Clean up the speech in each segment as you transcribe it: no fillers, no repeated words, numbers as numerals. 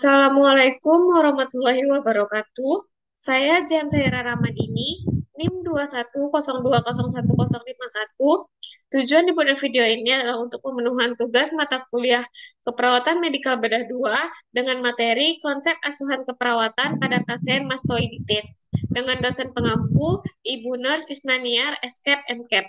Assalamualaikum warahmatullahi wabarakatuh. Saya Jan Saira Ramadini, NIM 210201051. Tujuan dibuat video ini adalah untuk pemenuhan tugas mata kuliah Keperawatan Medikal Bedah 2 dengan materi konsep asuhan keperawatan pada pasien mastoiditis dengan dosen pengampu Ibu Nurse Isnaniar SCAP MCAP.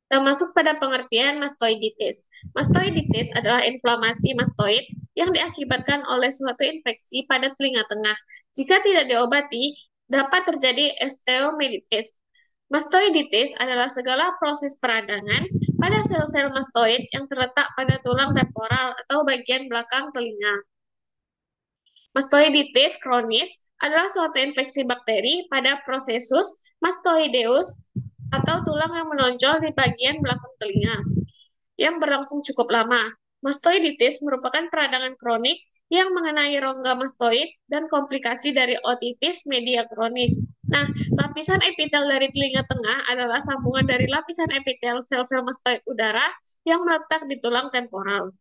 Termasuk pada pengertian mastoiditis. Mastoiditis adalah inflamasi mastoid yang diakibatkan oleh suatu infeksi pada telinga tengah. Jika tidak diobati, dapat terjadi osteomelitis. Mastoiditis adalah segala proses peradangan pada sel-sel mastoid yang terletak pada tulang temporal atau bagian belakang telinga. Mastoiditis kronis adalah suatu infeksi bakteri pada prosesus mastoideus atau tulang yang menonjol di bagian belakang telinga yang berlangsung cukup lama. Mastoiditis merupakan peradangan kronik yang mengenai rongga mastoid dan komplikasi dari otitis media kronis. Nah, lapisan epitel dari telinga tengah adalah sambungan dari lapisan epitel sel-sel mastoid udara yang meletak di tulang temporal.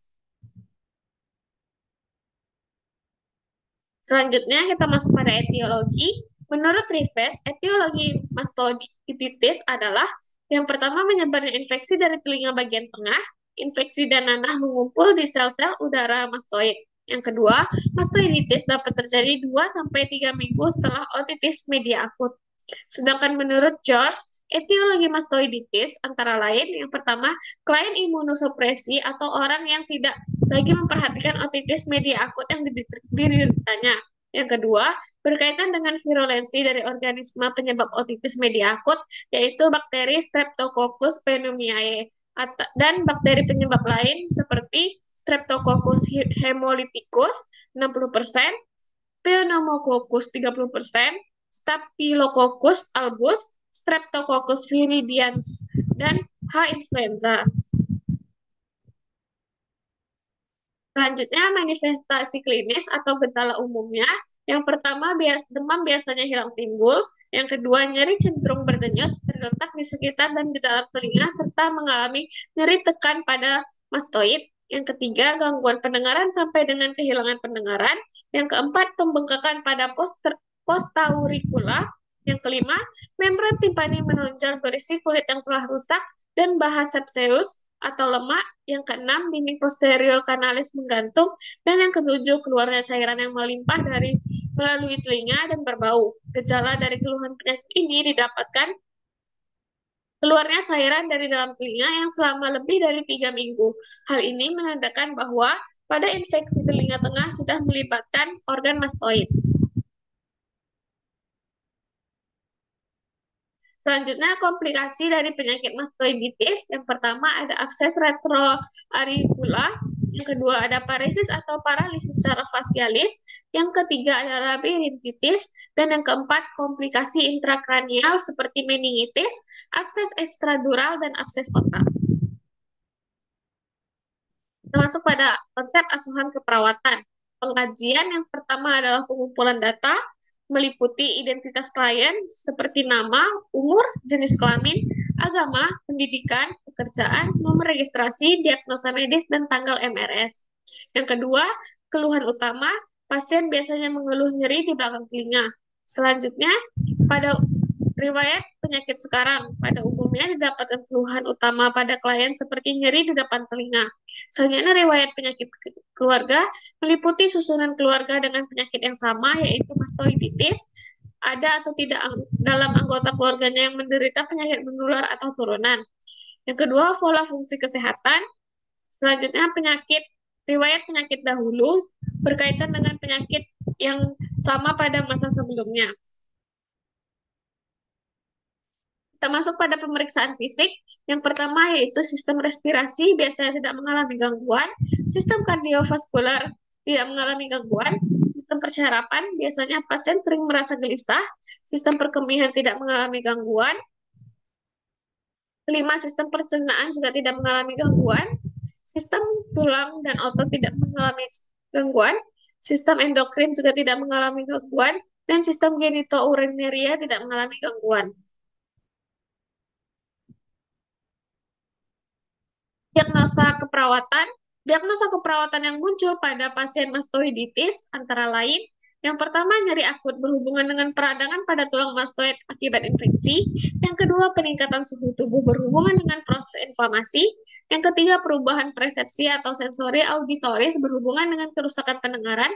Selanjutnya kita masuk pada etiologi. Menurut Rives, etiologi mastoiditis adalah yang pertama menyebarnya infeksi dari telinga bagian tengah, infeksi dan nanah mengumpul di sel-sel udara mastoid. Yang kedua, mastoiditis dapat terjadi 2-3 minggu setelah otitis media akut. Sedangkan menurut George, etiologi mastoiditis antara lain yang pertama, klien imunosupresi atau orang yang tidak lagi memperhatikan otitis media akut yang dideritanya. Yang kedua, berkaitan dengan virulensi dari organisme penyebab otitis media akut, yaitu bakteri Streptococcus pneumoniae dan bakteri penyebab lain seperti Streptococcus hemolyticus 60%, Pneumococcus 30%, Staphylococcus albus, Streptococcus viridans, dan H. influenza. Selanjutnya, manifestasi klinis atau gejala umumnya. Yang pertama, demam biasanya hilang timbul. Yang kedua, nyeri cenderung berdenyut, terletak di sekitar dan di dalam telinga, serta mengalami nyeri tekan pada mastoid. Yang ketiga, gangguan pendengaran sampai dengan kehilangan pendengaran. Yang keempat, pembengkakan pada postauricula. Yang kelima, membran timpani menonjol berisi kulit yang telah rusak dan bahas sepseus atau lemak. Yang keenam, dinding posterior kanalis menggantung. Dan yang ketujuh, keluarnya cairan yang melimpah dari melalui telinga dan berbau. Gejala dari keluhan penyakit ini didapatkan keluarnya cairan dari dalam telinga yang selama lebih dari 3 minggu. Hal ini menandakan bahwa pada infeksi telinga tengah sudah melibatkan organ mastoid. Selanjutnya, komplikasi dari penyakit mastoiditis. Yang pertama ada abses retroauricula. Yang kedua ada paresis atau paralisis secara fasialis. Yang ketiga adalah labirintitis. Dan yang keempat, komplikasi intrakranial seperti meningitis, abses ekstradural, dan abses otak. Termasuk pada konsep asuhan keperawatan. Pengkajian yang pertama adalah pengumpulan data, meliputi identitas klien seperti nama, umur, jenis kelamin, agama, pendidikan, pekerjaan, nomor registrasi, diagnosa medis, dan tanggal MRS. Yang kedua, keluhan utama, pasien biasanya mengeluh nyeri di belakang telinga. Selanjutnya, pada riwayat penyakit sekarang, pada umumnya didapatkan keluhan utama pada klien seperti nyeri di depan telinga. Selanjutnya, riwayat penyakit keluarga meliputi susunan keluarga dengan penyakit yang sama, yaitu mastoiditis, ada atau tidak dalam anggota keluarganya yang menderita penyakit menular atau turunan. Yang kedua, pola fungsi kesehatan. Selanjutnya, riwayat penyakit dahulu berkaitan dengan penyakit yang sama pada masa sebelumnya. Kita masuk pada pemeriksaan fisik. Yang pertama yaitu sistem respirasi biasanya tidak mengalami gangguan, sistem kardiovaskular tidak mengalami gangguan, sistem persyarapan biasanya pasien sering merasa gelisah, sistem perkemihan tidak mengalami gangguan. Kelima, sistem pencernaan juga tidak mengalami gangguan, sistem tulang dan otot tidak mengalami gangguan, sistem endokrin juga tidak mengalami gangguan, dan sistem genitourineria tidak mengalami gangguan. Diagnosa keperawatan Diagnosa keperawatan yang muncul pada pasien mastoiditis antara lain, yang pertama nyeri akut berhubungan dengan peradangan pada tulang mastoid akibat infeksi, yang kedua peningkatan suhu tubuh berhubungan dengan proses inflamasi, yang ketiga perubahan persepsi atau sensori auditoris berhubungan dengan kerusakan pendengaran,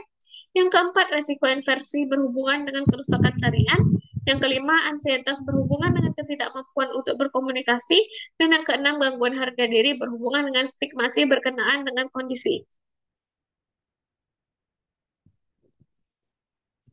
yang keempat resiko inversi berhubungan dengan kerusakan jaringan, yang kelima ansietas berhubungan dengan ketidakmampuan untuk berkomunikasi, dan yang keenam, gangguan harga diri berhubungan dengan stigmasi berkenaan dengan kondisi.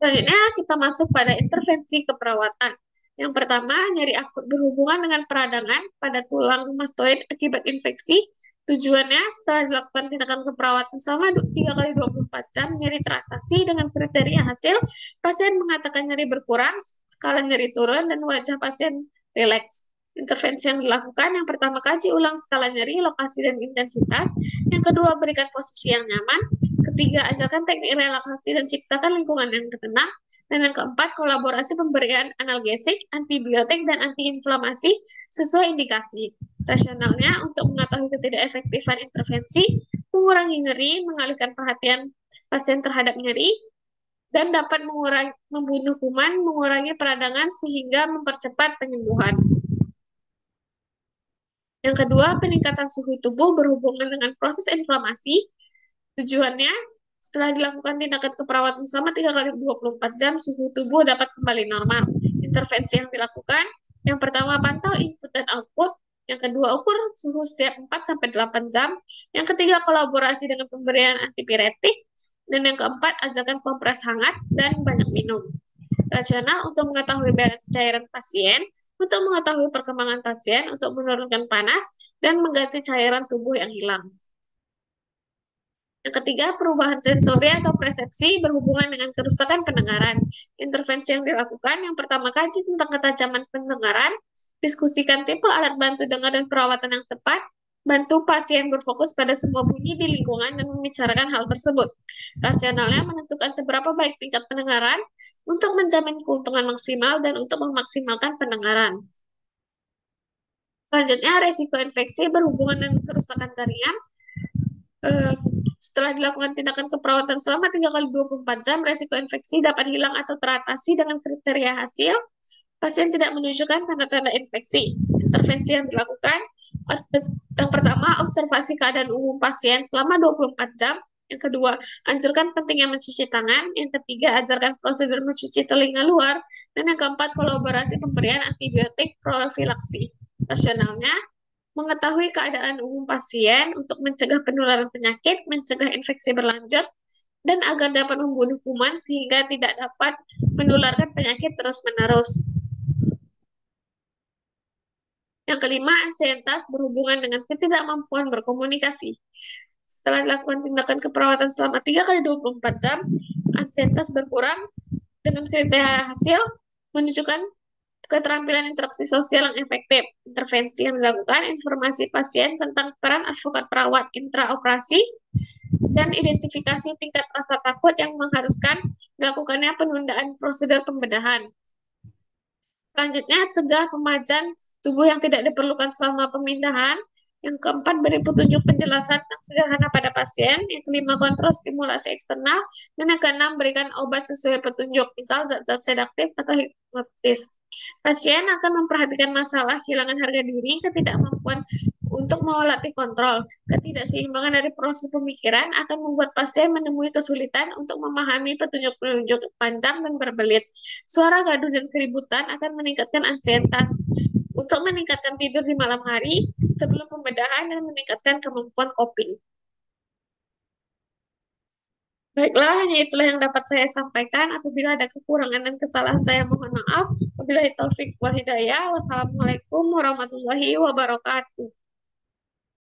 Selanjutnya, kita masuk pada intervensi keperawatan. Yang pertama, nyeri akut berhubungan dengan peradangan pada tulang mastoid akibat infeksi. Tujuannya, setelah dilakukan tindakan keperawatan selama 3 kali 24 jam, nyeri teratasi dengan kriteria hasil, pasien mengatakan nyeri berkurang, skala nyeri turun, dan wajah pasien rileks. Intervensi yang dilakukan, yang pertama, kaji ulang skala nyeri, lokasi, dan intensitas. Yang kedua, berikan posisi yang nyaman. Ketiga, ajarkan teknik relaksasi dan ciptakan lingkungan yang tenang. Dan yang keempat, kolaborasi pemberian analgesik, antibiotik, dan antiinflamasi sesuai indikasi. Rasionalnya, untuk mengetahui ketidakefektifan intervensi, mengurangi nyeri, mengalihkan perhatian pasien terhadap nyeri, dan dapat membunuh kuman, mengurangi peradangan, sehingga mempercepat penyembuhan. Yang kedua, peningkatan suhu tubuh berhubungan dengan proses inflamasi. Tujuannya, setelah dilakukan tindakan keperawatan selama 3 kali 24 jam, suhu tubuh dapat kembali normal. Intervensi yang dilakukan, yang pertama pantau input dan output, yang kedua ukur suhu setiap 4-8 jam, yang ketiga kolaborasi dengan pemberian antipiretik, dan yang keempat ajarkan kompres hangat dan banyak minum. Rasional untuk mengetahui balance cairan pasien, untuk mengetahui perkembangan pasien, untuk menurunkan panas, dan mengganti cairan tubuh yang hilang. Yang ketiga, perubahan sensori atau persepsi berhubungan dengan kerusakan pendengaran. Intervensi yang dilakukan, yang pertama, kaji tentang ketajaman pendengaran, diskusikan tipe alat bantu dengar dan perawatan yang tepat, bantu pasien berfokus pada semua bunyi di lingkungan dan membicarakan hal tersebut. Rasionalnya menentukan seberapa baik tingkat pendengaran untuk menjamin keuntungan maksimal dan untuk memaksimalkan pendengaran. Selanjutnya, resiko infeksi berhubungan dengan kerusakan jaringan. Eh, Setelah dilakukan tindakan keperawatan selama 3 kali 24 jam, resiko infeksi dapat hilang atau teratasi dengan kriteria hasil. Pasien tidak menunjukkan tanda-tanda infeksi. Intervensi yang dilakukan, yang pertama, observasi keadaan umum pasien selama 24 jam. Yang kedua, anjurkan pentingnya mencuci tangan. Yang ketiga, ajarkan prosedur mencuci telinga luar. Dan yang keempat, kolaborasi pemberian antibiotik profilaksi. Rasionalnya, mengetahui keadaan umum pasien untuk mencegah penularan penyakit, mencegah infeksi berlanjut, dan agar dapat membunuh kuman sehingga tidak dapat menularkan penyakit terus-menerus. Yang kelima, ansietas berhubungan dengan ketidakmampuan berkomunikasi. Setelah dilakukan tindakan keperawatan selama 3 kali 24 jam, ansietas berkurang dengan kriteria hasil menunjukkan keterampilan interaksi sosial yang efektif. Intervensi yang dilakukan, informasi pasien tentang peran advokat perawat intraoperasi, dan identifikasi tingkat rasa takut yang mengharuskan dilakukannya penundaan prosedur pembedahan. Selanjutnya, cegah pemajan tubuh yang tidak diperlukan selama pemindahan. Yang keempat, beri petunjuk penjelasan yang sederhana pada pasien. Yang kelima, kontrol stimulasi eksternal. Dan yang keenam, berikan obat sesuai petunjuk, misal zat-zat sedaktif atau hipnotis. Pasien akan memperhatikan masalah kehilangan harga diri, ketidakmampuan untuk melatih kontrol. Ketidakseimbangan dari proses pemikiran akan membuat pasien menemui kesulitan untuk memahami petunjuk-petunjuk panjang dan berbelit. Suara gaduh dan keributan akan meningkatkan ansietas. Untuk meningkatkan tidur di malam hari sebelum pembedahan dan meningkatkan kemampuan coping. Baiklah, hanya itulah yang dapat saya sampaikan. Apabila ada kekurangan dan kesalahan, saya mohon maaf. Wabillahi taufik wal hidayah. Wassalamualaikum warahmatullahi wabarakatuh.